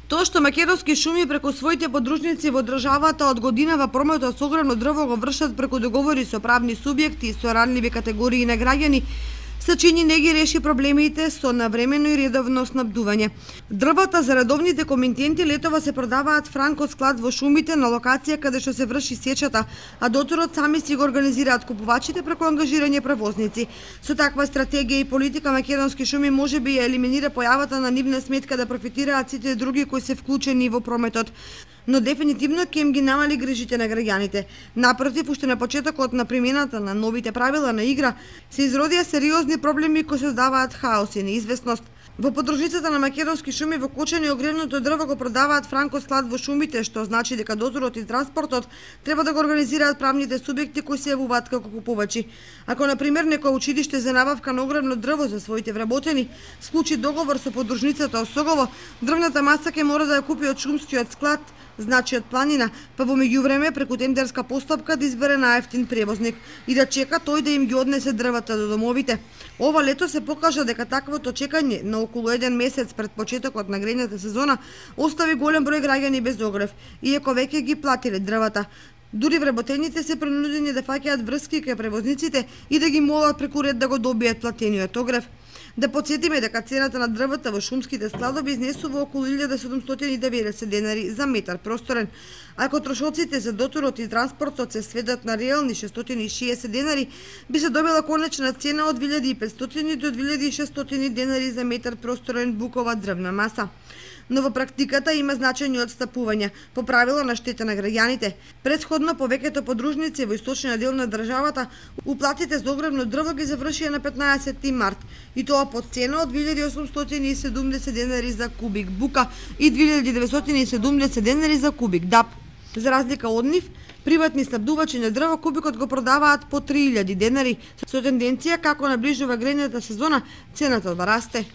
Тоа што македонски шуми преку своите подружници во државата од годинава прометот со огромно дрво го вршат преку договори со правни субјекти и со ранливи категории на граѓани, се чини не ги реши проблемите со навремено и редовно снабдување. Дрвата за редовните комитенти летова се продаваат франко склад во шумите на локација каде што се врши сечата, а доторот сами си го организираат купувачите преку ангажирање превозници. Со таква стратегија и политика македонски шуми можеби ја елиминира појавата на нивна сметка да профитираат сите други кои се вклучени во прометот, но дефинитивно ќе им ги намали грижите на граѓаните. Напротив, уште на почетокот на примената на новите правила на игра се изродија сериозни проблеми кои создаваат хаос и неизвестност. Во подружницата на македонски шуми во Кочани огревното дрво го продаваат франко склад во шумите, што значи дека доторот и транспортот треба да го организираат правните субјекти кои се јавуваат како купувачи. Ако на пример некој училиште за набавка на огревно дрво за своите вработени склучи договор со подружницата Осогово, дрвната маса ќе мора да ја купи од шумскиот склад, значи од планина, па во меѓувреме преку тендерска постапка да избере најевтин превозник и да чека тој да им ги однесе дрвата до домовите. Ова лето се покажа дека таквото чекање на околу 1 месец пред почетокот на грејната сезона остави голем број граѓани без огрев, иако веќе ги платиле дрвата. Дури вработените се принудени да фаќаат врски кај превозниците и да ги молат преку ред да го добијат платениот огрев. Да подсетиме дека цената на дрвата во шумските складови изнесува околу 1790 денари за метар просторен. Ако трошоците за доторот и транспортот се сведат на реални 660 денари, би се добила конечна цена од 1500 до 2600 денари за метар просторен букова дрвна маса. Но во практиката има значајни одстапувања по правила на штета на граѓаните. Претходно повеќето подружници во источниот дел на државата уплатите за огревно дрво ги завршија на 15 март и тоа по цена од 2870 денари за кубик бука и 2970 денари за кубик дап. За разлика од нив, приватни снабдувачи на дрво кубикот го продаваат по 3000 денари, со тенденција како наближува грејната сезона цената да расте.